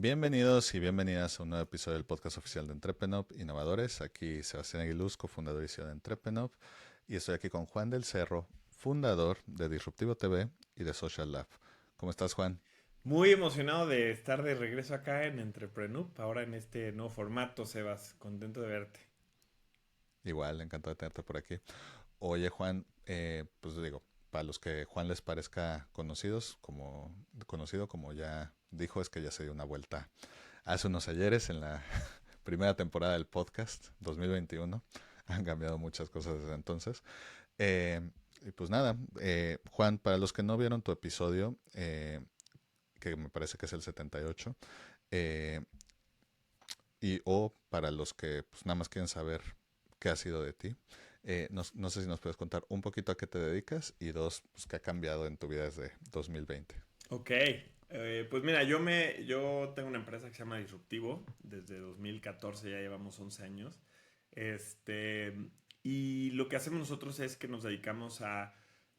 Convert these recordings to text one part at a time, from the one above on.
Bienvenidos y bienvenidas a un nuevo episodio del podcast oficial de Entrepreneur Innovadores. Aquí Sebastián Aguiluz, cofundador y CEO de Entrepreneur, y estoy aquí con Juan del Cerro, fundador de Disruptivo TV y de Social Lab. ¿Cómo estás, Juan? Muy emocionado de estar de regreso acá en Entrepreneur, ahora en este nuevo formato, Sebas. Contento de verte. Igual, encantado de tenerte por aquí. Oye, Juan, pues digo, para los que Juan les parezca conocido, como ya dijo, es que ya se dio una vuelta hace unos ayeres en la primera temporada del podcast 2021. Han cambiado muchas cosas desde entonces. Eh, y pues nada, Juan, para los que no vieron tu episodio, que me parece que es el 78, eh, o para los que pues, nada más quieren saber qué ha sido de ti, no sé si nos puedes contar un poquito a qué te dedicas y dos, pues, qué ha cambiado en tu vida desde 2020. Ok, pues mira, yo tengo una empresa que se llama Disruptivo, desde 2014 ya llevamos 11 años. Este, y lo que hacemos nosotros es que nos dedicamos a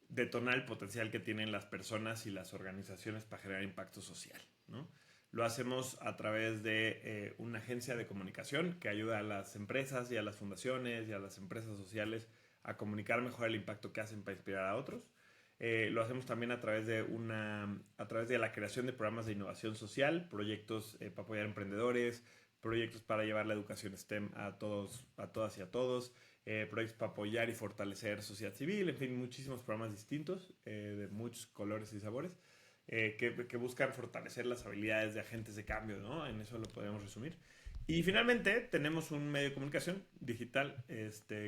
detonar el potencial que tienen las personas y las organizaciones para generar impacto social, ¿no? Lo hacemos a través de una agencia de comunicación que ayuda a las empresas y a las fundaciones y a las empresas sociales a comunicar mejor el impacto que hacen para inspirar a otros. Lo hacemos también a través de la creación de programas de innovación social, proyectos para apoyar emprendedores, proyectos para llevar la educación STEM a todos, a todas y a todos, proyectos para apoyar y fortalecer sociedad civil, en fin, muchísimos programas distintos, de muchos colores y sabores, que buscan fortalecer las habilidades de agentes de cambio, ¿no? En eso lo podemos resumir. Y finalmente tenemos un medio de comunicación digital,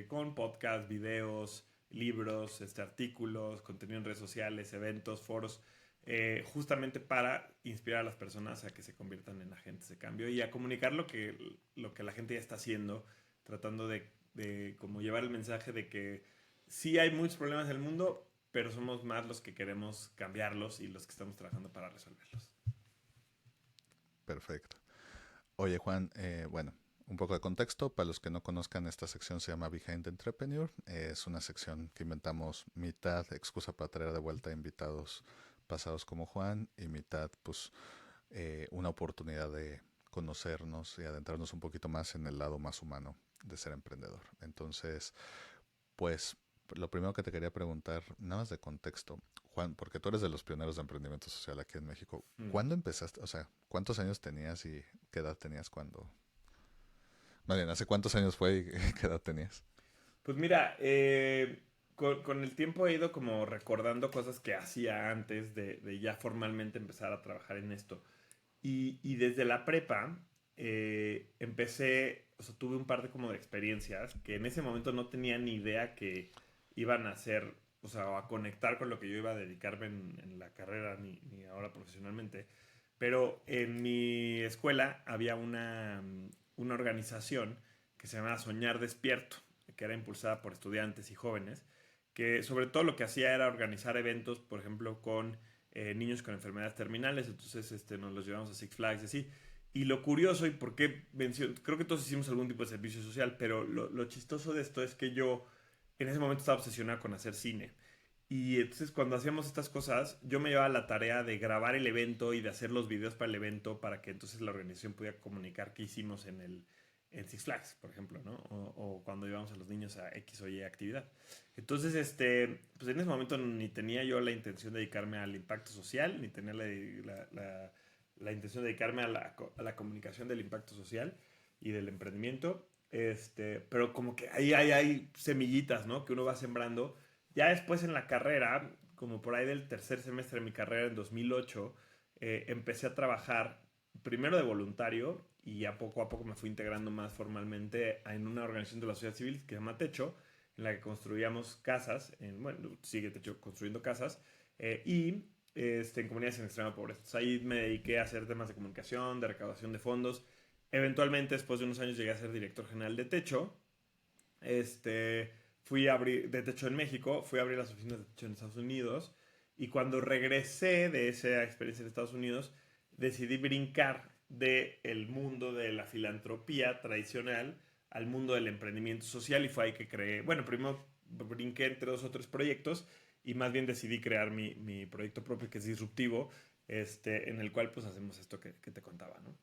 con podcast, videos, libros, artículos, contenido en redes sociales, eventos, foros, justamente para inspirar a las personas a que se conviertan en agentes de cambio y a comunicar lo que la gente ya está haciendo, tratando de como llevar el mensaje de que sí hay muchos problemas en el mundo, pero somos más los que queremos cambiarlos y los que estamos trabajando para resolverlos. Perfecto. Oye, Juan, bueno, un poco de contexto. Para los que no conozcan, esta sección se llama Behind the Entrepreneur. Es una sección que inventamos mitad excusa para traer de vuelta invitados pasados como Juan y mitad, pues, una oportunidad de conocernos y adentrarnos un poquito más en el lado más humano de ser emprendedor. Entonces, pues, lo primero que te quería preguntar, nada más de contexto, Juan, porque tú eres de los pioneros de emprendimiento social aquí en México. Mm. ¿Cuándo empezaste? O sea, ¿cuántos años tenías y qué edad tenías cuando? Más bien, ¿hace cuántos años fue y qué edad tenías? Pues mira, con el tiempo he ido como recordando cosas que hacía antes de ya formalmente empezar a trabajar en esto. Y desde la prepa empecé, o sea, tuve un par de como de experiencias que en ese momento no tenía ni idea que iban a hacer, o sea, a conectar con lo que yo iba a dedicarme en la carrera ni ahora profesionalmente. Pero en mi escuela había una organización que se llamaba Soñar Despierto, que era impulsada por estudiantes y jóvenes, que sobre todo lo que hacía era organizar eventos, por ejemplo, con niños con enfermedades terminales, entonces nos los llevamos a Six Flags y así. Y lo curioso, y por qué menciono, creo que todos hicimos algún tipo de servicio social, pero lo chistoso de esto es que yo en ese momento estaba obsesionado con hacer cine. Y entonces cuando hacíamos estas cosas, yo me llevaba la tarea de grabar el evento y de hacer los videos para el evento para que entonces la organización pudiera comunicar qué hicimos en Six Flags, por ejemplo, ¿no? O cuando llevamos a los niños a X o Y actividad. Entonces, pues en ese momento ni tenía yo la intención de dedicarme al impacto social, ni tenía la intención de dedicarme a la comunicación del impacto social y del emprendimiento. Pero como que ahí hay semillitas, ¿no? Que uno va sembrando. Ya después en la carrera, como por ahí del tercer semestre de mi carrera en 2008, empecé a trabajar primero de voluntario y a poco me fui integrando más formalmente en una organización de la sociedad civil que se llama Techo, en la que construíamos casas, bueno, sigue Techo construyendo casas, en comunidades en extrema pobreza. Entonces, ahí me dediqué a hacer temas de comunicación, de recaudación de fondos. Eventualmente, después de unos años, llegué a ser director general de Techo. Fui a abrir de Techo en México, fui a abrir las oficinas de Techo en Estados Unidos. Y cuando regresé de esa experiencia en Estados Unidos, decidí brincar del mundo de la filantropía tradicional al mundo del emprendimiento social y fue ahí que creé, bueno, primero brinqué entre dos o tres proyectos y más bien decidí crear mi proyecto propio que es disruptivo, en el cual pues hacemos esto que te contaba, ¿no?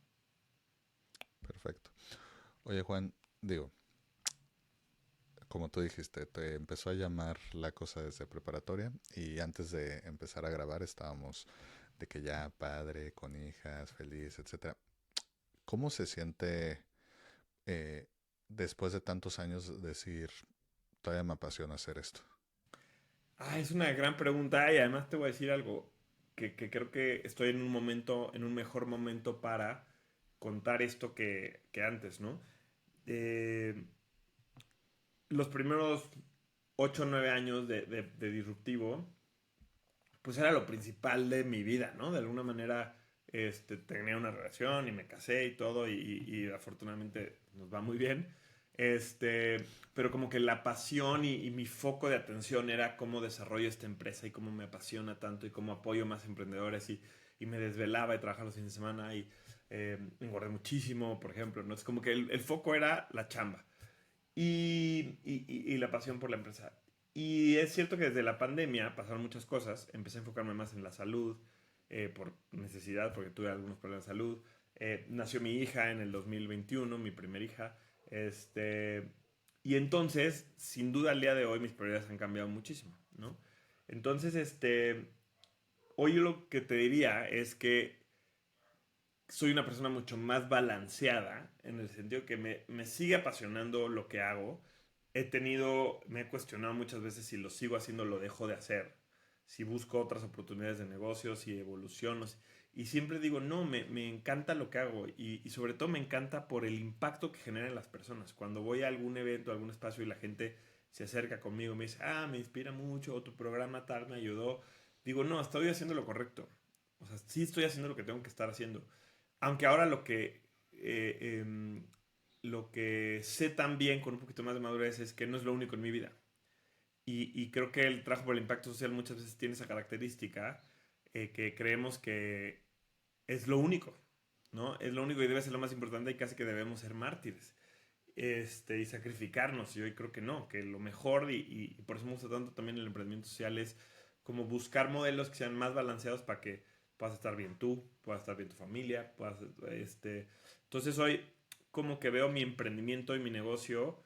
Perfecto. Oye, Juan, digo, como tú dijiste, te empezó a llamar la cosa desde preparatoria y antes de empezar a grabar estábamos de que ya padre, con hijas, feliz, etcétera. ¿Cómo se siente eh, después de tantos años decir, todavía me apasiona hacer esto? Es una gran pregunta y además te voy a decir algo que creo que estoy en un momento, en un mejor momento para contar esto que antes, ¿no? Eh, los primeros 8 o 9 años de Disruptivo, pues era lo principal de mi vida, ¿no? De alguna manera tenía una relación y me casé y todo y afortunadamente nos va muy bien. Pero como que la pasión y mi foco de atención era cómo desarrollo esta empresa y cómo me apasiona tanto y cómo apoyo más emprendedores y me desvelaba y trabajaba los fines de semana y engordé muchísimo, por ejemplo, ¿no? Es como que el foco era la chamba y la pasión por la empresa. Y es cierto que desde la pandemia pasaron muchas cosas. Empecé a enfocarme más en la salud, por necesidad, porque tuve algunos problemas de salud. Nació mi hija en el 2021, mi primera hija. Este, y entonces, sin duda, al día de hoy mis prioridades han cambiado muchísimo, ¿no? Entonces, hoy lo que te diría es que soy una persona mucho más balanceada, en el sentido que me sigue apasionando lo que hago. Me he cuestionado muchas veces si lo sigo haciendo, lo dejo de hacer, si busco otras oportunidades de negocio, si evoluciono. Y siempre digo, no, me encanta lo que hago y sobre todo me encanta por el impacto que genera en las personas. Cuando voy a algún evento, a algún espacio y la gente se acerca conmigo, me dice, me inspira mucho, o tu programa tal me ayudó. Digo, no, estoy haciendo lo correcto. O sea, sí estoy haciendo lo que tengo que estar haciendo. Aunque ahora lo que sé también con un poquito más de madurez es que no es lo único en mi vida. Y creo que el trabajo por el impacto social muchas veces tiene esa característica que creemos que es lo único, ¿no? Es lo único y debe ser lo más importante y casi que debemos ser mártires y sacrificarnos. Y hoy creo que no, que lo mejor y por eso me gusta tanto también el emprendimiento social es como buscar modelos que sean más balanceados para que puedas estar bien tú, puedas estar bien tu familia, Entonces hoy como que veo mi emprendimiento y mi negocio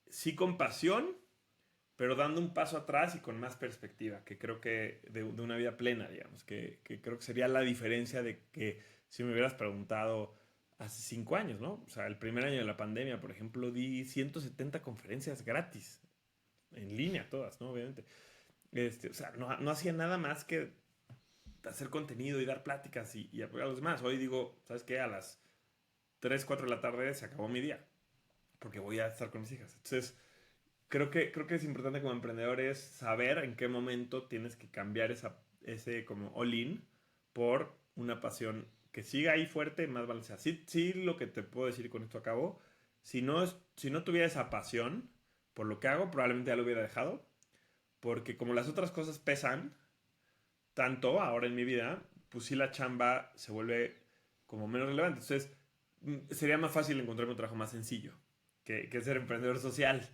sí con pasión, pero dando un paso atrás y con más perspectiva, que creo que de una vida plena, digamos, que creo que sería la diferencia de que si me hubieras preguntado hace 5 años, ¿no? O sea, el primer año de la pandemia, por ejemplo, di 170 conferencias gratis, en línea todas, ¿no? Obviamente. O sea, no hacía nada más que hacer contenido y dar pláticas y apoyar a los demás. Hoy digo, ¿sabes qué? A las 3 4 de la tarde se acabó mi día, porque voy a estar con mis hijas. Entonces, creo que es importante como emprendedores saber en qué momento tienes que cambiar ese como all-in por una pasión que siga ahí fuerte, más balanceada. Sí, sí, lo que te puedo decir con esto acabo, si no tuviera esa pasión por lo que hago, probablemente ya lo hubiera dejado, porque como las otras cosas pesan tanto ahora en mi vida, pues sí la chamba se vuelve como menos relevante. Entonces, sería más fácil encontrarme un trabajo más sencillo que ser emprendedor social.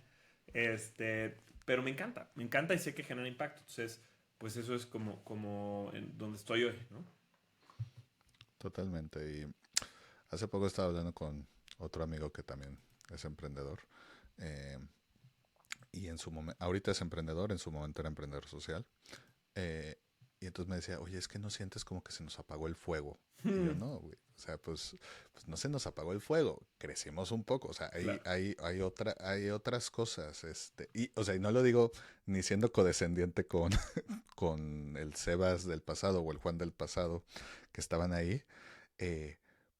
Pero me encanta y sé que genera impacto. Entonces, pues eso es como en donde estoy hoy, ¿no? Totalmente. Y hace poco estaba hablando con otro amigo que también es emprendedor. eh, y en su momento, ahorita es emprendedor, en su momento era emprendedor social. Eh, y entonces me decía, oye, es que no sientes como que se nos apagó el fuego. Y yo, no, güey. O sea, pues no se nos apagó el fuego. Crecimos un poco. O sea, Claro. hay otras cosas. O sea, y no lo digo ni siendo codescendiente con, con el Sebas del pasado o el Juan del pasado que estaban ahí. Eh,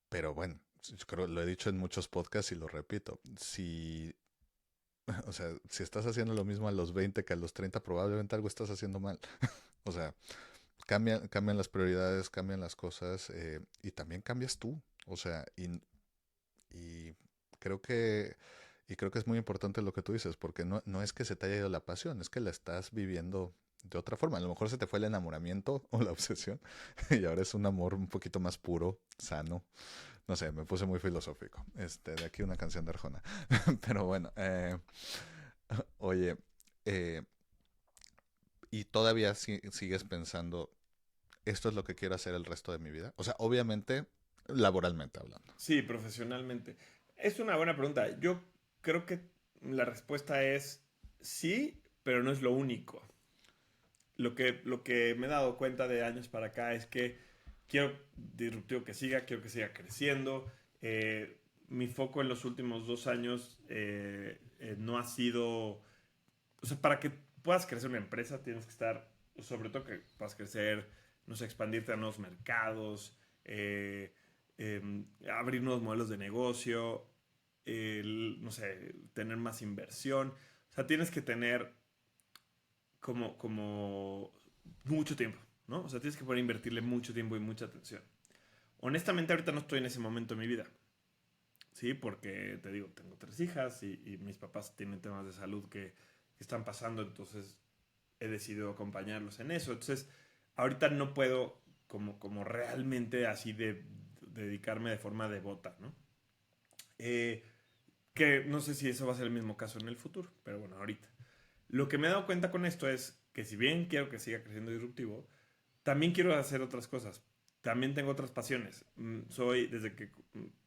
pero bueno, yo creo, lo he dicho en muchos podcasts y lo repito. O sea, si estás haciendo lo mismo a los 20 que a los 30 probablemente algo estás haciendo mal. O sea, cambian las prioridades, cambian las cosas y también cambias tú. O sea, y creo que, y creo que es muy importante lo que tú dices, porque no es que se te haya ido la pasión, es que la estás viviendo de otra forma. A lo mejor se te fue el enamoramiento o la obsesión y ahora es un amor un poquito más puro, sano. No sé, me puse muy filosófico. De aquí una canción de Arjona. Pero bueno, oye, eh, y todavía sigues pensando, esto es lo que quiero hacer el resto de mi vida. O sea, obviamente, laboralmente hablando. Sí, profesionalmente. Es una buena pregunta. Yo creo que la respuesta es sí, pero no es lo único. Lo que me he dado cuenta de años para acá es que quiero disruptivo que siga, quiero que siga creciendo. Mi foco en los últimos 2 años no ha sido, o sea, para que puedas crecer una empresa tienes que estar, sobre todo que puedas crecer, no sé, expandirte a nuevos mercados, eh, abrir nuevos modelos de negocio, no sé, tener más inversión. O sea, tienes que tener como mucho tiempo, ¿no? O sea, tienes que poder invertirle mucho tiempo y mucha atención. Honestamente, ahorita no estoy en ese momento de mi vida, ¿sí? Porque, te digo, tengo 3 hijas y mis papás tienen temas de salud que están pasando, entonces he decidido acompañarlos en eso. Entonces, ahorita no puedo como realmente así de dedicarme de forma devota, ¿no? Eh, que no sé si eso va a ser el mismo caso en el futuro, pero bueno, ahorita. Lo que me he dado cuenta con esto es que si bien quiero que siga creciendo disruptivo, también quiero hacer otras cosas. También tengo otras pasiones. Soy,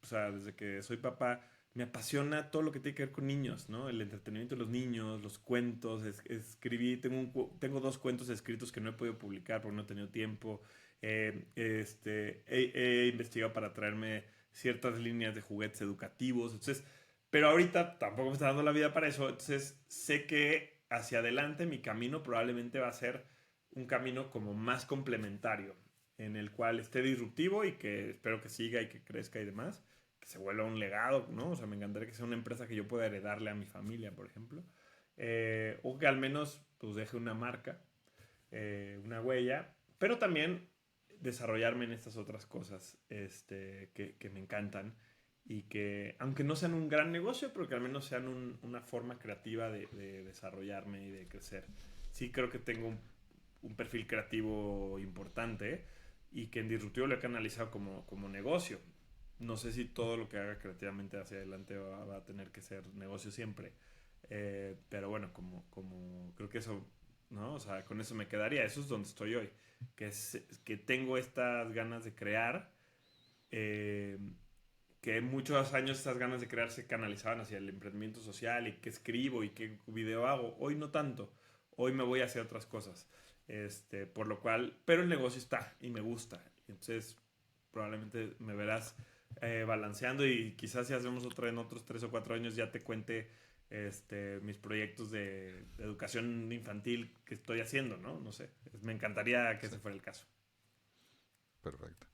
o sea, desde que soy papá, me apasiona todo lo que tiene que ver con niños, ¿no? El entretenimiento de los niños, los cuentos, escribí, tengo 2 cuentos escritos que no he podido publicar porque no he tenido tiempo. He investigado para traerme ciertas líneas de juguetes educativos. Entonces, pero ahorita tampoco me está dando la vida para eso. Entonces, sé que hacia adelante mi camino probablemente va a ser un camino como más complementario, en el cual esté disruptivo y que espero que siga y que crezca y demás, que se vuelva un legado, ¿no? O sea, me encantaría que sea una empresa que yo pueda heredarle a mi familia, por ejemplo, o que al menos pues deje una marca, una huella, pero también desarrollarme en estas otras cosas que me encantan y que, aunque no sean un gran negocio, pero que al menos sean una forma creativa de desarrollarme y de crecer. Sí creo que tengo un perfil creativo importante y que en Disruptivo lo he canalizado como negocio. No sé si todo lo que haga creativamente hacia adelante va a tener que ser negocio siempre. Pero bueno, como creo que eso, ¿no? O sea, con eso me quedaría. Eso es donde estoy hoy. Que tengo estas ganas de crear. eh, que muchos años estas ganas de crear se canalizaban hacia el emprendimiento social y qué escribo y qué video hago. Hoy no tanto. Hoy me voy a hacer otras cosas. Por lo cual, pero el negocio está y me gusta. Entonces, probablemente me verás balanceando y quizás si hacemos otra en otros 3 o 4 años ya te cuente mis proyectos de educación infantil que estoy haciendo, ¿no? No sé. Me encantaría que Sí, ese fuera el caso. perfecto.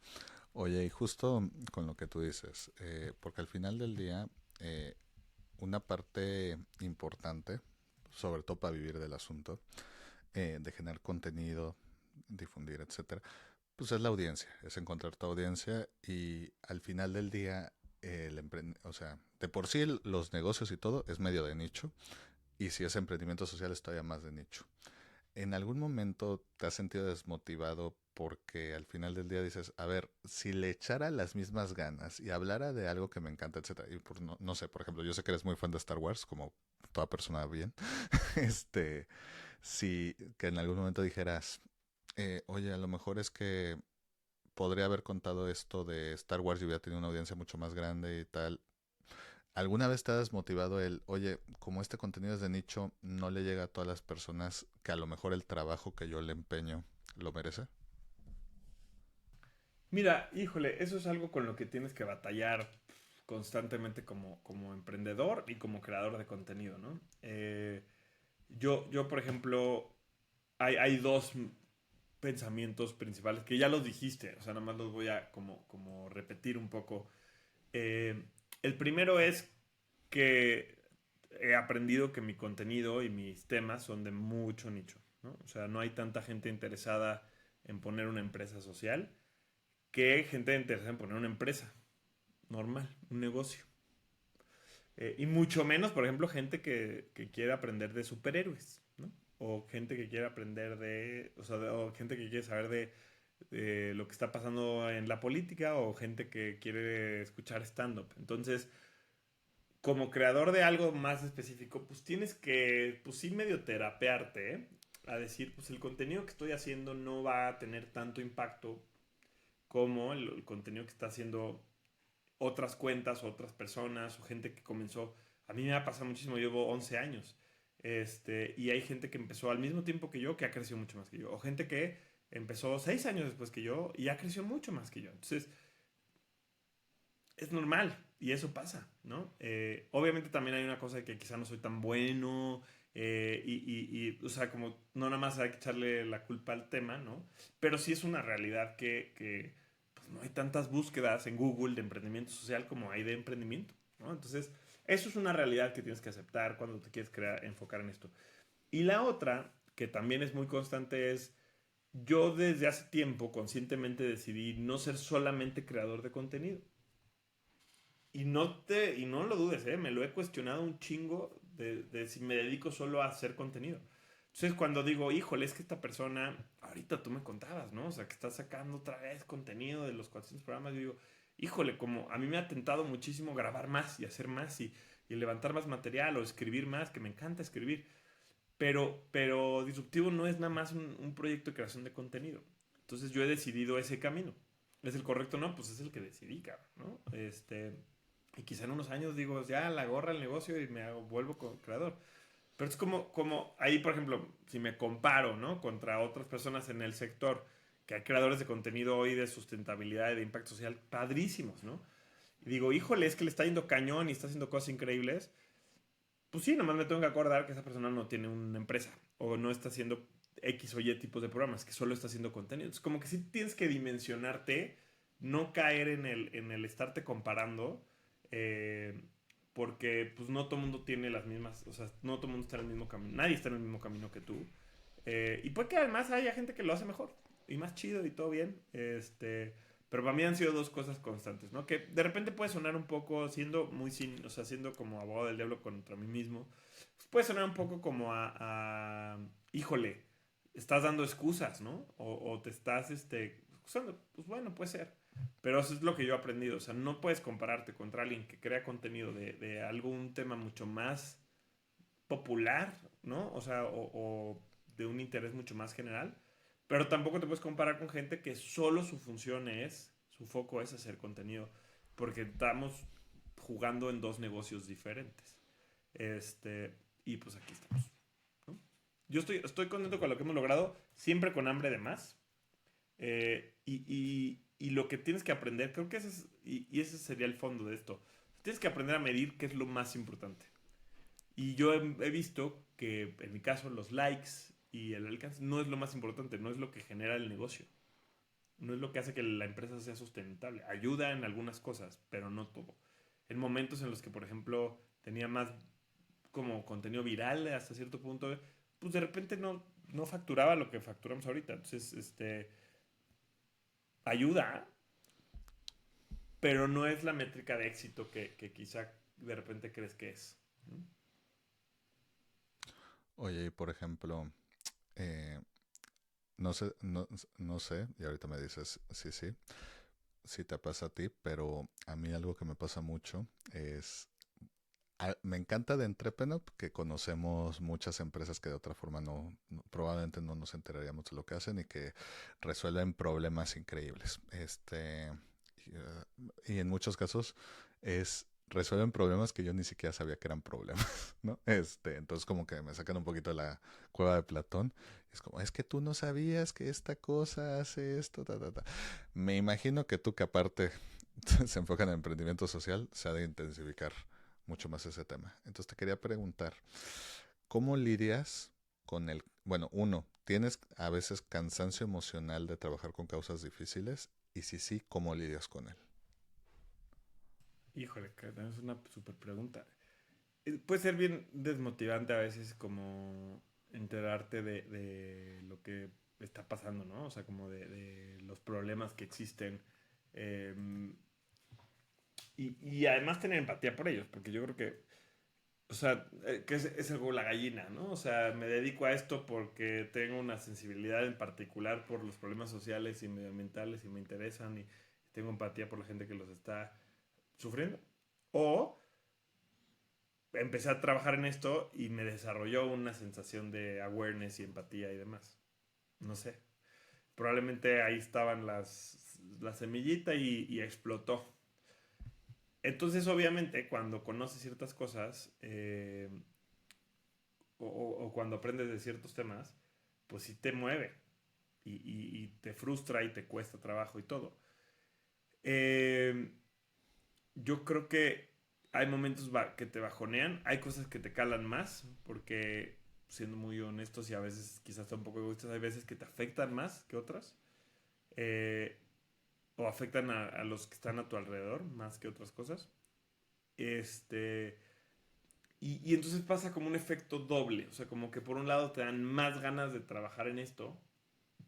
Oye, y justo con lo que tú dices, porque al final del día, eh, una parte importante, sobre todo para vivir del asunto, de generar contenido, difundir, etcétera, pues es la audiencia, es encontrar tu audiencia y al final del día, o sea, de por sí los negocios y todo es medio de nicho y si es emprendimiento social es todavía más de nicho. ¿En algún momento te has sentido desmotivado porque al final del día dices, a ver, si le echara las mismas ganas y hablara de algo que me encanta, etcétera? Y no sé, por ejemplo, yo sé que eres muy fan de Star Wars, como toda persona bien. este, si que en algún momento dijeras, oye, a lo mejor es que podría haber contado esto de Star Wars y hubiera tenido una audiencia mucho más grande y tal. ¿Alguna vez te has motivado el, oye, como este contenido es de nicho, no le llega a todas las personas que a lo mejor el trabajo que yo le empeño lo merece? Mira, híjole, eso es algo con lo que tienes que batallar constantemente como emprendedor y como creador de contenido, ¿no? Por ejemplo, hay dos pensamientos principales que ya los dijiste, o sea, nada más los voy a como repetir un poco. Eh, el primero es que he aprendido que mi contenido y mis temas son de mucho nicho, ¿no? O sea, no hay tanta gente interesada en poner una empresa social que gente interesada en poner una empresa normal, un negocio. Y mucho menos, por ejemplo, gente que quiere aprender de superhéroes, ¿no? O gente que quiere aprender o gente que quiere saber de lo que está pasando en la política, o gente que quiere escuchar stand-up. Entonces, como creador de algo más específico, pues tienes que, pues sí, medio terapearte, ¿eh? A decir, pues el contenido que estoy haciendo no va a tener tanto impacto como el contenido que está haciendo otras cuentas, otras personas, o gente que comenzó. A mí me ha pasado muchísimo, yo llevo 11 años. Y hay gente que empezó al mismo tiempo que yo, que ha crecido mucho más que yo. O gente que empezó 6 años después que yo y ha crecido mucho más que yo. Entonces, es normal y eso pasa, ¿no? Obviamente también hay una cosa de que quizá no soy tan bueno o sea, como no nada más hay que echarle la culpa al tema, ¿no? Pero sí es una realidad que pues, no hay tantas búsquedas en Google de emprendimiento social como hay de emprendimiento, ¿no? Entonces, eso es una realidad que tienes que aceptar cuando te quieres enfocar en esto. Y la otra, que también es muy constante, es yo desde hace tiempo conscientemente decidí no ser solamente creador de contenido. Y no lo dudes, me lo he cuestionado un chingo de si me dedico solo a hacer contenido. Entonces cuando digo, híjole, es que esta persona, ahorita tú me contabas, ¿no? O sea, que está sacando otra vez contenido de los 400 programas, yo digo, híjole, como a mí me ha tentado muchísimo grabar más y hacer más y levantar más material o escribir más, que me encanta escribir. Pero Disruptivo no es nada más un proyecto de creación de contenido. Entonces yo he decidido ese camino. ¿Es el correcto? No, pues es el que decidí, cabrón, ¿no? Y quizá en unos años digo, ya la gorra el negocio y vuelvo creador. Pero es como ahí, por ejemplo, si me comparo, ¿no? Contra otras personas en el sector, que hay creadores de contenido hoy de sustentabilidad y de impacto social padrísimos, ¿no? Y digo, híjole, es que le está yendo cañón y está haciendo cosas increíbles. Pues sí, nomás me tengo que acordar que esa persona no tiene una empresa o no está haciendo X o Y tipos de programas, que solo está haciendo contenido. Es como que sí tienes que dimensionarte, no caer en el estarte comparando, eh, porque pues no todo el mundo tiene las mismas, o sea, no todo el mundo está en el mismo camino, nadie está en el mismo camino que tú. Y puede que además haya gente que lo hace mejor y más chido y todo bien. Pero para mí han sido dos cosas constantes, ¿no? Que de repente puede sonar un poco, siendo muy o sea, siendo como abogado del diablo contra mí mismo, pues puede sonar un poco como híjole, estás dando excusas, ¿no? O te estás, excusando. Pues bueno, puede ser. Pero eso es lo que yo he aprendido. O sea, no puedes compararte contra alguien que crea contenido de algún tema mucho más popular, ¿no? O sea, o de un interés mucho más general. Pero tampoco te puedes comparar con gente que solo su función su foco es hacer contenido. Porque estamos jugando en dos negocios diferentes. Y pues aquí estamos, ¿no? Yo estoy contento con lo que hemos logrado, siempre con hambre de más. Y lo que tienes que aprender, creo que y ese sería el fondo de esto. Tienes que aprender a medir qué es lo más importante. Y yo he visto que en mi caso los likes y el alcance no es lo más importante, no es lo que genera el negocio, no es lo que hace que la empresa sea sustentable. Ayuda en algunas cosas, pero no todo. En momentos en los que, por ejemplo, tenía más como contenido viral hasta cierto punto, pues de repente no facturaba lo que facturamos ahorita. Entonces, ayuda, pero no es la métrica de éxito que quizá de repente crees que es, ¿no? Oye, y por ejemplo, eh, no sé, no sé, y ahorita me dices sí, sí, sí te pasa a ti, pero a mí algo que me pasa mucho es, me encanta de Entrepreneur que conocemos muchas empresas que de otra forma probablemente no nos enteraríamos de lo que hacen y que resuelven problemas increíbles. Y en muchos casos resuelven problemas que yo ni siquiera sabía que eran problemas, ¿no? Entonces como que me sacan un poquito de la cueva de Platón. Es como, es que tú no sabías que esta cosa hace esto, ta, ta, ta. Me imagino que tú que aparte se enfoca en el emprendimiento social, se ha de intensificar mucho más ese tema. Entonces te quería preguntar, ¿cómo lidias con bueno, uno, ¿tienes a veces cansancio emocional de trabajar con causas difíciles? Y si sí, ¿cómo lidias con él? Híjole, es una super pregunta. Puede ser bien desmotivante a veces como enterarte de lo que está pasando, ¿no? O sea, como de los problemas que existen. eh, y además tener empatía por ellos, porque yo creo que, o sea, que es algo la gallina, ¿no? O sea, me dedico a esto porque tengo una sensibilidad en particular por los problemas sociales y medioambientales y me interesan y tengo empatía por la gente que los está sufriendo. O empecé a trabajar en esto y me desarrolló una sensación de awareness y empatía y demás. No sé. Probablemente ahí estaban la semillita y explotó. Entonces, obviamente, cuando conoces ciertas cosas o cuando aprendes de ciertos temas, pues sí te mueve y te frustra y te cuesta trabajo y todo. Eh, yo creo que hay momentos que te bajonean, hay cosas que te calan más, porque siendo muy honestos y a veces quizás hasta un poco egoístas, hay veces que te afectan más que otras, eh, o afectan a los que están a tu alrededor más que otras cosas. Este, y entonces pasa como un efecto doble, o sea, como que por un lado te dan más ganas de trabajar en esto,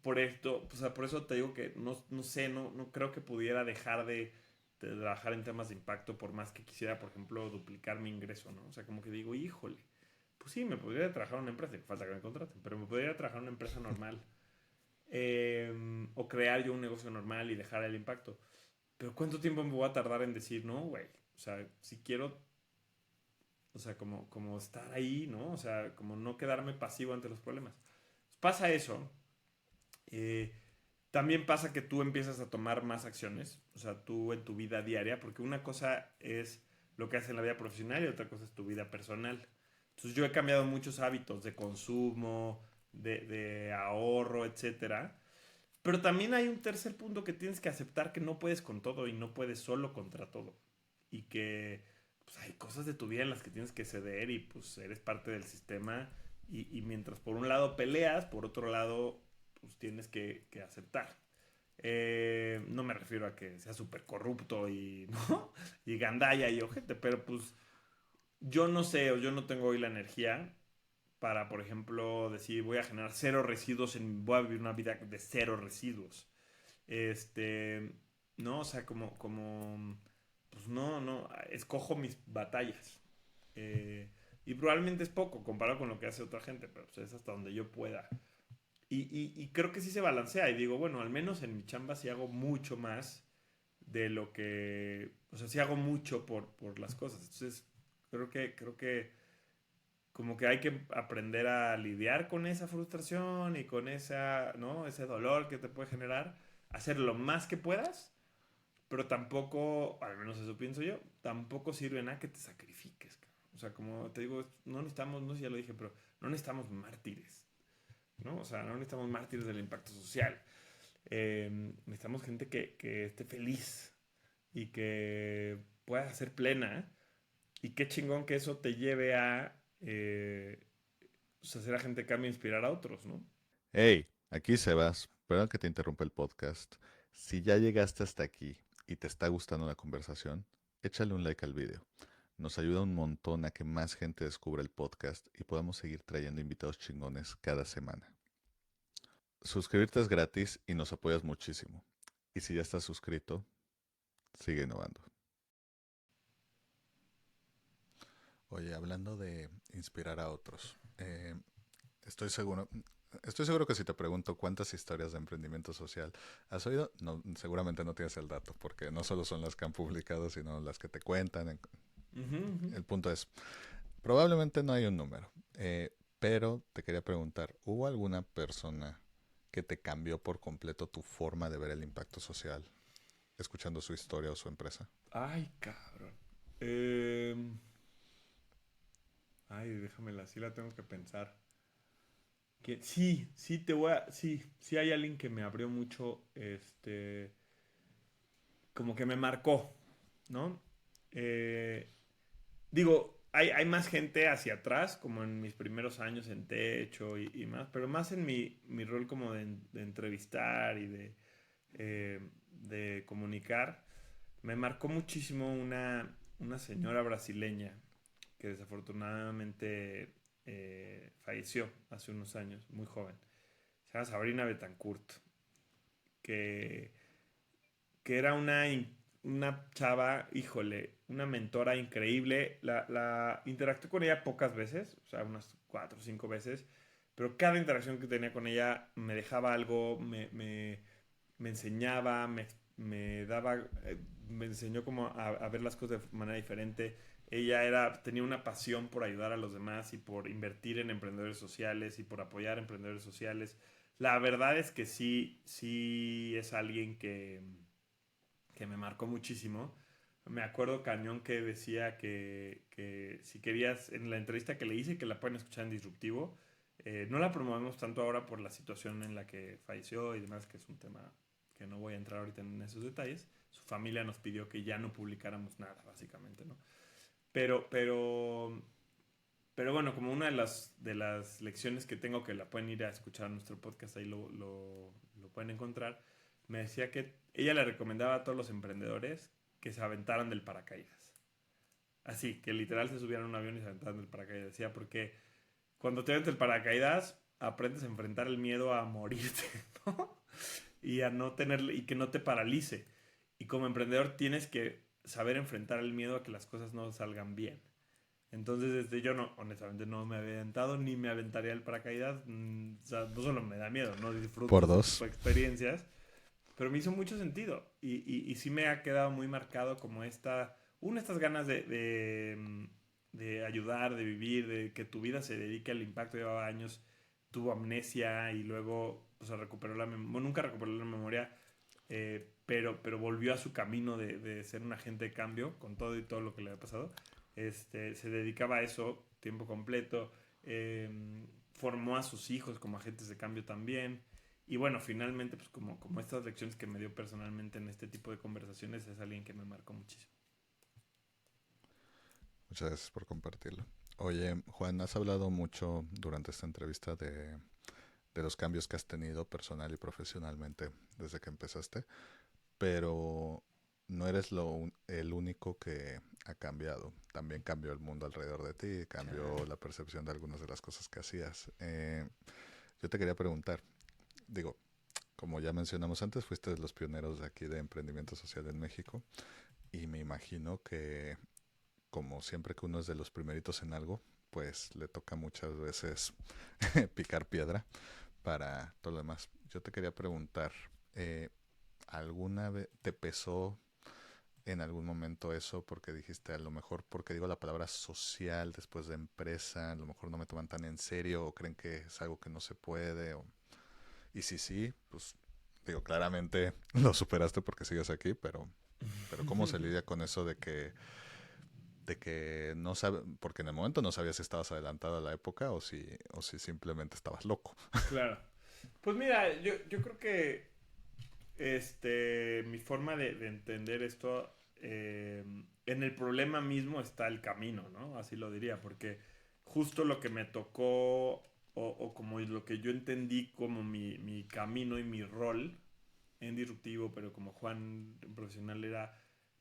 por esto, o sea, por eso te digo que no sé, no creo que pudiera dejar de trabajar en temas de impacto por más que quisiera, por ejemplo, duplicar mi ingreso, ¿no? O sea, como que digo, híjole, pues sí, me podría trabajar en una empresa, falta que me contraten, pero me podría trabajar en una empresa normal. O crear yo un negocio normal y dejar el impacto. Pero ¿cuánto tiempo me voy a tardar en decir, no, güey? O sea, si quiero, o sea, como estar ahí, ¿no? O sea, como no quedarme pasivo ante los problemas. Pasa eso. eh, También pasa que tú empiezas a tomar más acciones, o sea, tú en tu vida diaria, porque una cosa es lo que haces en la vida profesional y otra cosa es tu vida personal. Entonces yo he cambiado muchos hábitos de consumo, de ahorro, etcétera. Pero también hay un tercer punto que tienes que aceptar que no puedes con todo y no puedes solo contra todo. Y que pues, hay cosas de tu vida en las que tienes que ceder y pues eres parte del sistema. Y mientras por un lado peleas, por otro lado pues tienes que aceptar. No me refiero a que sea súper corrupto y, ¿no? Y gandalla y ojete, pero pues yo no sé o yo no tengo hoy la energía para, por ejemplo, decir voy a generar cero residuos, voy a vivir una vida de cero residuos. Este, no, o sea, pues no, escojo mis batallas. Eh, y probablemente es poco comparado con lo que hace otra gente, pero pues, es hasta donde yo pueda. Y creo que sí se balancea y digo, bueno, al menos en mi chamba sí hago mucho más de lo que, o sea, sí hago mucho por las cosas. Entonces, creo que como que hay que aprender a lidiar con esa frustración y con esa, ¿no? Ese dolor que te puede generar, hacer lo más que puedas, pero tampoco, al menos eso pienso yo, tampoco sirve nada que te sacrifiques, cabrón. O sea, como te digo, no necesitamos, no sé si ya lo dije, pero no necesitamos mártires, ¿no? O sea, no necesitamos mártires del impacto social. Necesitamos gente que esté feliz y que pueda ser plena. Y qué chingón que eso te lleve a pues, hacer a gente cambie, inspirar a otros, ¿no? Hey, aquí Sebas, perdón que te interrumpa el podcast. Si ya llegaste hasta aquí y te está gustando la conversación, échale un like al video. Nos ayuda un montón a que más gente descubra el podcast y podamos seguir trayendo invitados chingones cada semana. Suscribirte es gratis y nos apoyas muchísimo. Y si ya estás suscrito, sigue innovando. Oye, hablando de inspirar a otros, estoy seguro, estoy seguro que si te pregunto cuántas historias de emprendimiento social has oído, no, seguramente no tienes el dato, porque no solo son las que han publicado, sino las que te cuentan. Ujú, ujú. El punto es, probablemente no hay un número, pero te quería preguntar, ¿hubo alguna persona que te cambió por completo tu forma de ver el impacto social, escuchando su historia o su empresa? Ay, cabrón. Em, Ay, déjamela, sí la tengo que pensar. Sí, sí hay alguien que me abrió mucho, como que me marcó, ¿no? Eh, Digo, hay más gente hacia atrás, como en mis primeros años en Techo y más, pero más en mi rol como de entrevistar y de comunicar. Me marcó muchísimo una señora brasileña que desafortunadamente falleció hace unos años, muy joven. Se llama Sabrina Betancourt, que que era una chava, híjole, una mentora increíble. La interactué con ella pocas veces, o sea, unas 4 o 5 veces, pero cada interacción que tenía con ella me dejaba algo, me enseñaba, me daba, me enseñó como a ver las cosas de manera diferente. Tenía una pasión por ayudar a los demás y por invertir en emprendedores sociales y por apoyar a emprendedores sociales. La verdad es que sí es alguien que me marcó muchísimo. Me acuerdo cañón que decía que si querías, en la entrevista que le hice, que la pueden escuchar en Disruptivo, no la promovemos tanto ahora por la situación en la que falleció y demás, que es un tema que no voy a entrar ahorita en esos detalles. Su familia nos pidió que ya no publicáramos nada, básicamente, ¿no? Pero, pero, pero bueno, como una de las lecciones que tengo, que la pueden ir a escuchar en nuestro podcast, ahí lo pueden encontrar, me decía que ella le recomendaba a todos los emprendedores que se aventaran del paracaídas. Así, que literal se subieran a un avión y se aventaran del paracaídas. Decía, porque cuando te aventas del paracaídas, aprendes a enfrentar el miedo a morirte, ¿no? Y a no tener, y que no te paralice. Y como emprendedor tienes que saber enfrentar el miedo a que las cosas no salgan bien. Entonces, yo no, honestamente no me había aventado ni me aventaría el paracaídas. O sea, no solo me da miedo, no disfruto Por ese tipo dos. de experiencias, pero me hizo mucho sentido. Y sí me ha quedado muy marcado como estas ganas de ayudar, de vivir, de que tu vida se dedique al impacto. Llevaba años, tuvo amnesia y luego pues, recuperó la memoria. Bueno, nunca recuperó la memoria, pero volvió a su camino de ser un agente de cambio con todo y todo lo que le había pasado. Se dedicaba a eso tiempo completo. Formó a sus hijos como agentes de cambio también. Y bueno, finalmente, pues como estas lecciones que me dio personalmente en este tipo de conversaciones, es alguien que me marcó muchísimo. Muchas gracias por compartirlo. Oye, Juan, has hablado mucho durante esta entrevista de los cambios que has tenido personal y profesionalmente desde que empezaste, pero no eres el único que ha cambiado. También cambió el mundo alrededor de ti, cambió Chale. la percepción de algunas de las cosas que hacías. Yo te quería preguntar, digo, como ya mencionamos antes, fuiste de los pioneros de aquí de emprendimiento social en México y me imagino que como siempre que uno es de los primeritos en algo, pues le toca muchas veces picar piedra para todo lo demás. Yo te quería preguntar, eh, ¿alguna vez te pesó en algún momento eso porque dijiste, a lo mejor porque digo la palabra social después de empresa, a lo mejor no me toman tan en serio o creen que es algo que no se puede? Y si sí, pues digo, claramente lo superaste porque sigues aquí, pero ¿cómo se lidia con eso de que no sabe, porque en el momento no sabías si estabas adelantado a la época o si simplemente estabas loco? Claro. Pues mira, yo creo que mi forma de entender esto, en el problema mismo está el camino, ¿no? Así lo diría, porque justo lo que me tocó, o como lo que yo entendí como mi camino y mi rol en Disruptivo, pero como Juan profesional era,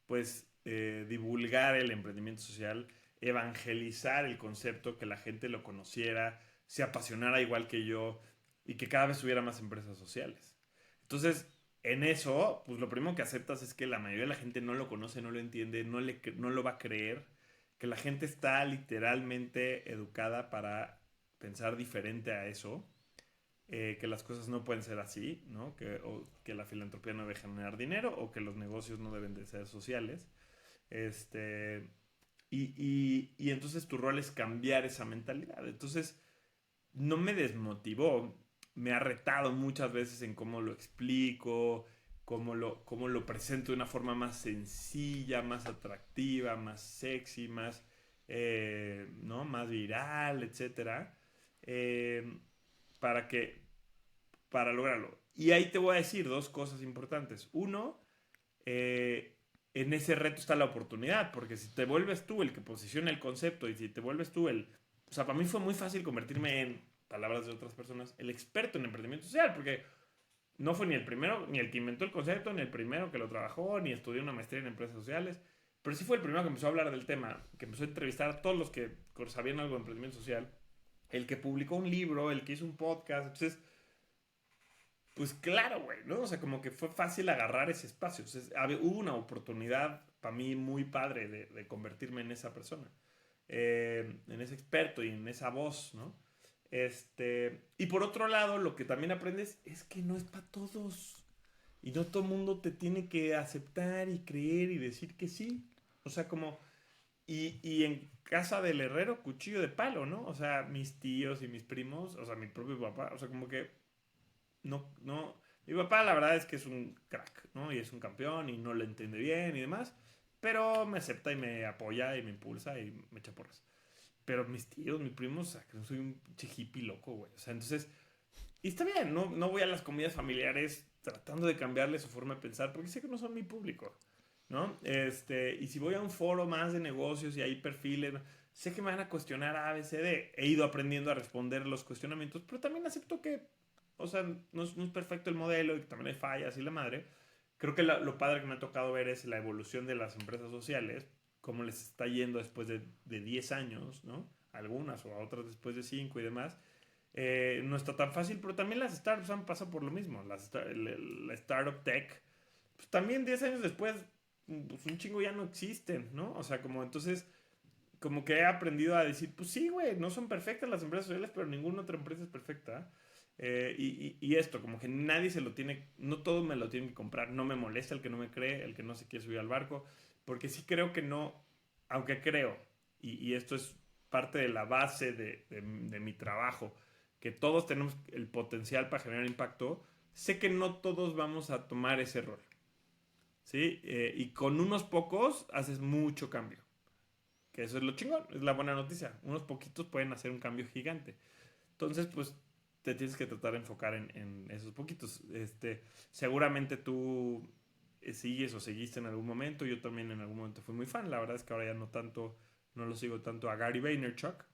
pues, divulgar el emprendimiento social, evangelizar el concepto, que la gente lo conociera, se apasionara igual que yo y que cada vez hubiera más empresas sociales. Entonces, en eso, pues lo primero que aceptas es que la mayoría de la gente no lo conoce, no lo entiende, no lo va a creer, que la gente está literalmente educada para pensar diferente a eso, que las cosas no pueden ser así, ¿no? Que la filantropía no debe generar dinero o que los negocios no deben de ser sociales. Este, y entonces tu rol es cambiar esa mentalidad. Entonces, no me desmotivó, me ha retado muchas veces en cómo lo explico, cómo lo presento de una forma más sencilla, más atractiva, más sexy, más, ¿no? Más viral, etcétera. Eh, para que, para lograrlo. Y ahí te voy a decir dos cosas importantes. Uno, en ese reto está la oportunidad, porque si te vuelves tú el que posiciona el concepto y si te vuelves tú el... O sea, para mí fue muy fácil convertirme en, palabras de otras personas, el experto en emprendimiento social, porque no fue ni el primero, ni el que inventó el concepto, ni el primero que lo trabajó, ni estudió una maestría en empresas sociales, pero sí fue el primero que empezó a hablar del tema, que empezó a entrevistar a todos los que sabían algo de emprendimiento social, el que publicó un libro, el que hizo un podcast. Entonces, pues claro, güey, ¿no? O sea, como que fue fácil agarrar ese espacio. Entonces, hubo una oportunidad para mí muy padre de convertirme en esa persona, en ese experto y en esa voz, ¿no? Y por otro lado, lo que también aprendes es que no es para todos. Y no todo el mundo te tiene que aceptar y creer y decir que sí. O sea, como... Y en casa del herrero, cuchillo de palo, ¿no? O sea, mis tíos y mis primos, o sea, mi propio papá, o sea, como que no. Mi papá, la verdad es que es un crack, ¿no? Y es un campeón y no lo entiende bien y demás. pero me acepta y me apoya y me impulsa y me echa porras. Pero mis tíos, mis primos, o sea, que no soy un pinche hippie loco, güey. O sea, entonces, y está bien, no voy a las comidas familiares tratando de cambiarle su forma de pensar, porque sé que no son mi público, ¿no? Y si voy a un foro más de negocios y hay perfiles, sé que me van a cuestionar A, B, C, D. He ido aprendiendo a responder los cuestionamientos, pero también acepto que, o sea, no es perfecto el modelo y que también hay fallas y la madre. Creo que lo padre que me ha tocado ver es la evolución de las empresas sociales, cómo les está yendo después de 10 años, ¿no? Algunas o a otras después de 5 y demás. No está tan fácil, pero también las startups han pasado por lo mismo. La startup tech, pues también 10 años después, pues un chingo ya no existen, ¿no? O sea, como entonces, como que he aprendido a decir, pues sí, güey, no son perfectas las empresas sociales, pero ninguna otra empresa es perfecta. Y esto, como que nadie se lo tiene, no todos me lo tienen que comprar, no me molesta el que no me cree, el que no se quiere subir al barco, porque sí creo que no, aunque creo, y esto es parte de la base de mi trabajo, que todos tenemos el potencial para generar impacto, sé que no todos vamos a tomar ese rol, ¿sí? Y con unos pocos haces mucho cambio, que eso es lo chingón, es la buena noticia, unos poquitos pueden hacer un cambio gigante. Entonces, pues te tienes que tratar de enfocar en esos poquitos. Seguramente tú sigues o seguiste en algún momento. Yo también en algún momento fui muy fan. La verdad es que ahora ya no tanto, no lo sigo tanto a Gary Vaynerchuk.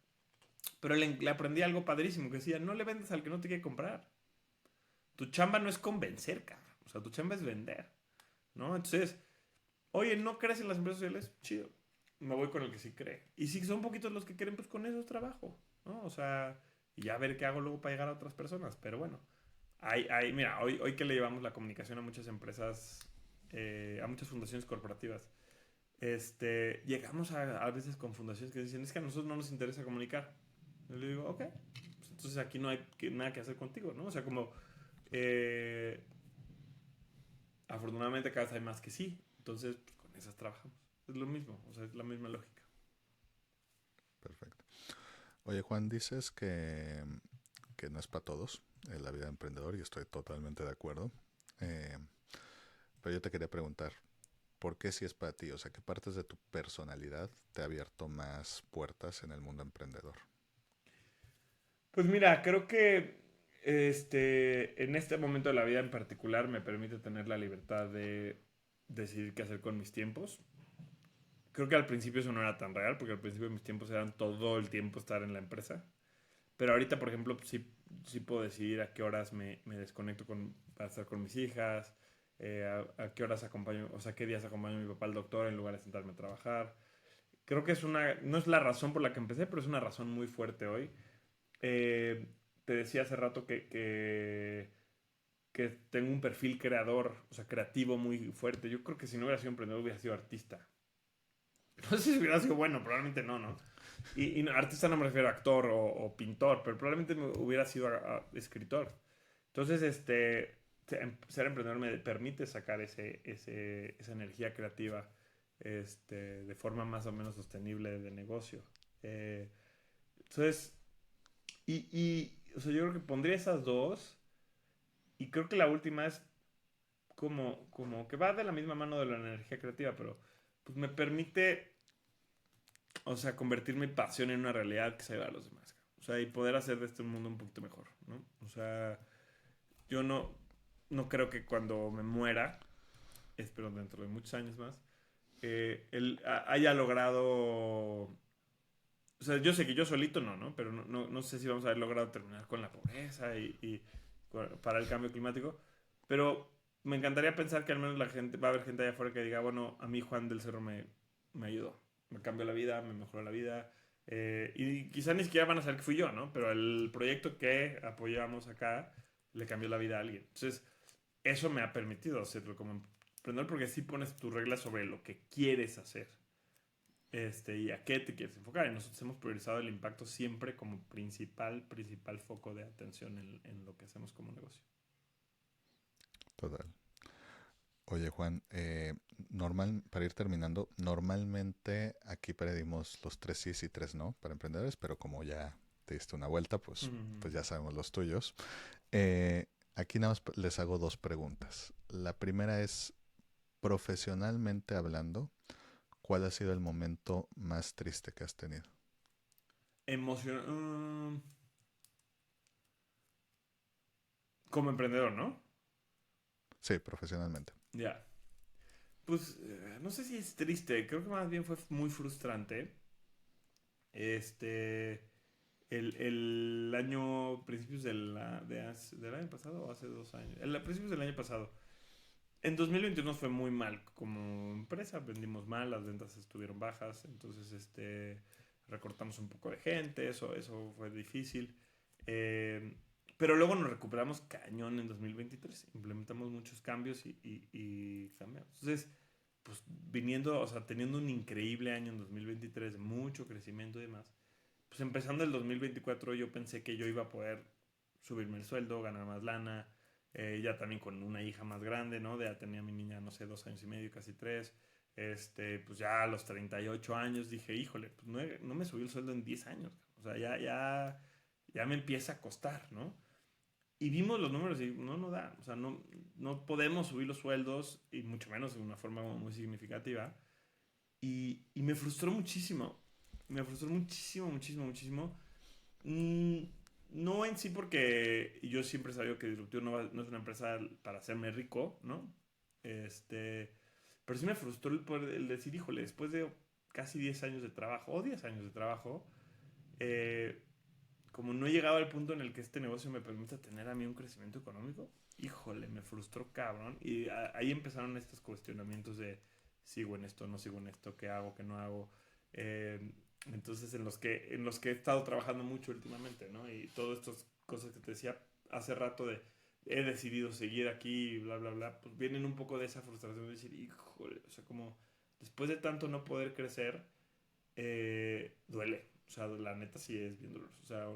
Pero le aprendí algo padrísimo que decía, no le vendes al que no te quiere comprar. Tu chamba no es convencer, cabrón. O sea, tu chamba es vender, ¿no? Entonces, oye, ¿no crees en las empresas sociales? Chido. Me voy con el que sí cree. Y si son poquitos los que quieren, pues con eso es trabajo, ¿no? O sea, y ya ver qué hago luego para llegar a otras personas. Pero bueno, mira, hoy que le llevamos la comunicación a muchas empresas, a muchas fundaciones corporativas, llegamos a veces con fundaciones que dicen, es que a nosotros no nos interesa comunicar. Yo le digo, ok, pues entonces aquí no hay nada que hacer contigo, ¿no? O sea, como, eh, afortunadamente cada vez hay más que sí. Entonces, pues con esas trabajamos. Es lo mismo, o sea, es la misma lógica. Perfecto. Oye, Juan, dices que no es para todos la vida de emprendedor y estoy totalmente de acuerdo. Eh, pero yo te quería preguntar, ¿por qué si es para ti? O sea, ¿qué partes de tu personalidad te ha abierto más puertas en el mundo emprendedor? Pues mira, creo que en este momento de la vida en particular me permite tener la libertad de decidir qué hacer con mis tiempos. Creo que al principio eso no era tan real, porque al principio mis tiempos eran todo el tiempo estar en la empresa. Pero ahorita, por ejemplo, pues sí puedo decidir a qué horas me desconecto para estar con mis hijas, a qué horas acompaño, o sea, qué días acompaño a mi papá al doctor en lugar de sentarme a trabajar. Creo que no es la razón por la que empecé, pero es una razón muy fuerte hoy. Eh, Te decía hace rato que tengo un perfil creador, o sea, creativo muy fuerte. Yo creo que si no hubiera sido emprendedor, hubiera sido artista. No sé si hubiera sido bueno, probablemente no, ¿no? Y artista no me refiero a actor o pintor, pero probablemente me hubiera sido escritor. Entonces, ser emprendedor me permite sacar esa energía creativa de forma más o menos sostenible de negocio. Eh, entonces, o sea, yo creo que pondría esas dos. Y creo que la última es como que va de la misma mano de la energía creativa, pero pues me permite, o sea, convertir mi pasión en una realidad que se ayuda a los demás. O sea, y poder hacer de este mundo un poquito mejor, ¿no? O sea, yo no creo que cuando me muera, espero dentro de muchos años más, él haya logrado. O sea, yo sé que yo solito no, pero no sé si vamos a haber logrado terminar con la pobreza y para el cambio climático. Pero me encantaría pensar que al menos va a haber gente allá afuera que diga, bueno, a mí Juan del Cerro me ayudó, me cambió la vida, me mejoró la vida. Y quizá ni siquiera van a saber que fui yo, ¿no? Pero el proyecto que apoyamos acá le cambió la vida a alguien. Entonces, eso me ha permitido hacerlo como emprendedor porque sí pones tus reglas sobre lo que quieres hacer, y a qué te quieres enfocar. Y nosotros hemos priorizado el impacto siempre como principal foco de atención en lo que hacemos como negocio. Total. Oye, Juan, para ir terminando, normalmente aquí pedimos los tres sís y tres no para emprendedores, pero como ya te diste una vuelta, pues ya sabemos los tuyos. Eh, Aquí nada más les hago dos preguntas. La primera es, profesionalmente hablando, ¿Cuál ha sido el momento más triste que has tenido? Emoción... como emprendedor, ¿no? Sí, profesionalmente. Ya. Pues no sé si es triste, creo que más bien fue muy frustrante. Este, el año, principios del año pasado o hace 2 años, principios del año pasado. En 2021 fue muy mal como empresa, vendimos mal, las ventas estuvieron bajas, entonces recortamos un poco de gente, eso fue difícil. Eh, pero luego nos recuperamos cañón en 2023, implementamos muchos cambios y cambiamos. Entonces, pues viniendo, o sea, teniendo un increíble año en 2023, mucho crecimiento y demás, pues empezando el 2024 yo pensé que yo iba a poder subirme el sueldo, ganar más lana, ya también con una hija más grande, ¿no? Ya tenía mi niña, no sé, 2 años y medio, casi tres. Pues ya a los 38 años dije, híjole, pues no me subió el sueldo en 10 años. O sea, ya me empieza a costar, ¿no? Y vimos los números y no da. O sea, no podemos subir los sueldos y mucho menos de una forma muy significativa. Y me frustró muchísimo. Me frustró muchísimo, muchísimo, muchísimo. Mm, no en sí porque yo siempre he sabido que Disruptivo no es una empresa para hacerme rico, ¿no? Este, pero sí me frustró el decir, híjole, después de casi 10 años de trabajo, o 10 años de trabajo, eh, como no he llegado al punto en el que este negocio me permita tener a mí un crecimiento económico, híjole, me frustró cabrón. Y ahí empezaron estos cuestionamientos de sigo en esto, no sigo en esto, qué hago, qué no hago. Eh, entonces, en los que he estado trabajando mucho últimamente, ¿no? Y todas estas cosas que te decía hace rato de he decidido seguir aquí, bla, bla, bla, pues vienen un poco de esa frustración de decir, híjole, o sea, como después de tanto no poder crecer, duele. O sea, la neta sí es bien doloroso. O sea,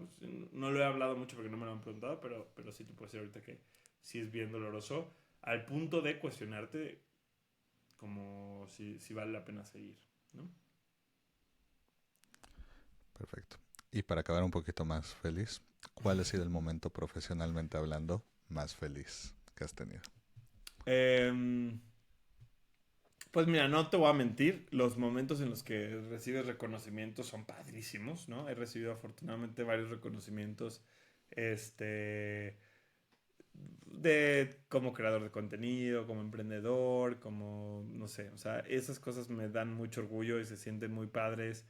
no lo he hablado mucho porque no me lo han preguntado, pero sí te puedo decir ahorita que sí es bien doloroso. Al punto de cuestionarte como si vale la pena seguir, ¿no? Perfecto. Y para acabar un poquito más feliz, ¿cuál ha sido el momento profesionalmente hablando más feliz que has tenido? Em, pues mira, no te voy a mentir, los momentos en los que recibes reconocimientos son padrísimos, ¿no? He recibido afortunadamente varios reconocimientos, este, de como creador de contenido, como emprendedor, como, no sé, o sea, esas cosas me dan mucho orgullo y se sienten muy padres.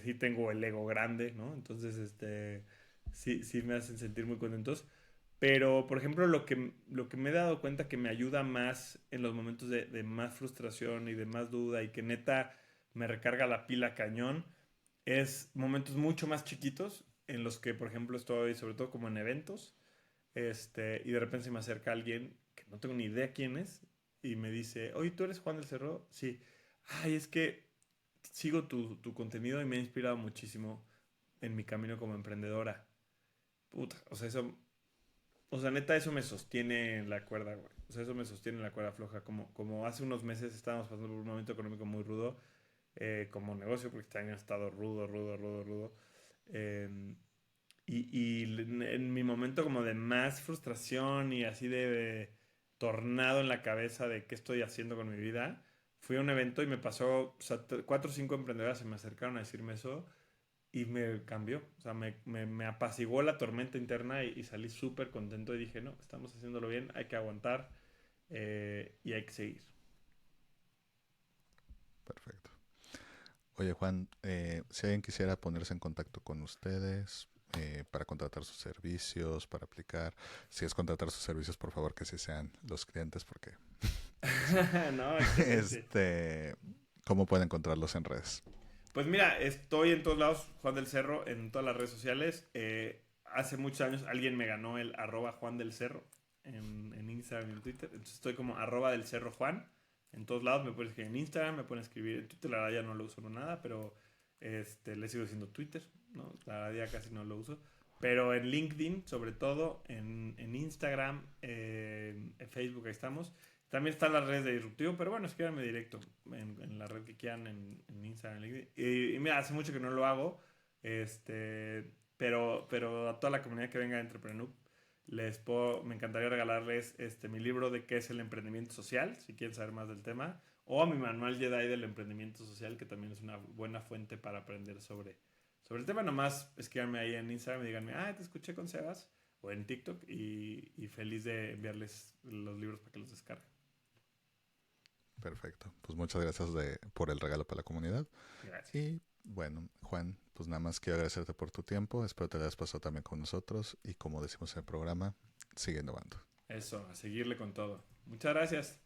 Sí tengo el ego grande, ¿no? Entonces, sí me hacen sentir muy contentos. Pero, por ejemplo, lo que me he dado cuenta que me ayuda más en los momentos de más frustración y de más duda y que neta me recarga la pila cañón, es momentos mucho más chiquitos en los que, por ejemplo, estoy sobre todo como en eventos, y de repente se me acerca alguien que no tengo ni idea quién es y me dice, oye, ¿tú eres Juan del Cerro? Sí. Ay, es que sigo tu contenido y me ha inspirado muchísimo en mi camino como emprendedora. Puta, o sea, neta, eso me sostiene la cuerda, güey. O sea, eso me sostiene la cuerda floja. Como hace unos meses estábamos pasando por un momento económico muy rudo, como negocio, porque este año ha estado rudo, rudo, rudo, rudo. Eh, y en mi momento como de más frustración y así de tornado en la cabeza de qué estoy haciendo con mi vida, fui a un evento y me pasó, o sea, 4 o 5 emprendedoras se me acercaron a decirme eso y me cambió, o sea, me apaciguó la tormenta interna y salí súper contento y dije, no, estamos haciéndolo bien, hay que aguantar, y hay que seguir. Perfecto. Oye Juan, si alguien quisiera ponerse en contacto con ustedes para contratar sus servicios, para aplicar, si es contratar sus servicios, por favor que sí sean los clientes, porque sí. No, excelente. Este, ¿cómo pueden encontrarlos en redes? Pues mira, estoy en todos lados, Juan del Cerro, en todas las redes sociales. Hace muchos años alguien me ganó el @Juan del Cerro en Instagram y en Twitter. Entonces estoy como @del Cerro Juan. En todos lados me pueden escribir en Instagram, me pueden escribir en Twitter. La verdad ya no lo uso no nada, pero le sigo diciendo Twitter, ¿no? La verdad ya casi no lo uso. Pero en LinkedIn, sobre todo, en Instagram, en Facebook, ahí estamos. También están las redes de Disruptivo, pero bueno, escríbanme directo en la red que quieran, en Instagram, en LinkedIn. Y mira, hace mucho que no lo hago, pero a toda la comunidad que venga de Entrepreneur, me encantaría regalarles mi libro de qué es el emprendimiento social, si quieren saber más del tema, o a mi manual Jedi del emprendimiento social, que también es una buena fuente para aprender sobre el tema. Nomás escríbanme ahí en Instagram y díganme, te escuché con Sebas, o en TikTok, y feliz de enviarles los libros para que los descarguen. Perfecto. Pues muchas gracias por el regalo para la comunidad. Gracias. Y bueno, Juan, pues nada más quiero agradecerte por tu tiempo. Espero te hayas pasado también con nosotros. Y como decimos en el programa, sigue innovando. Eso, a seguirle con todo. Muchas gracias.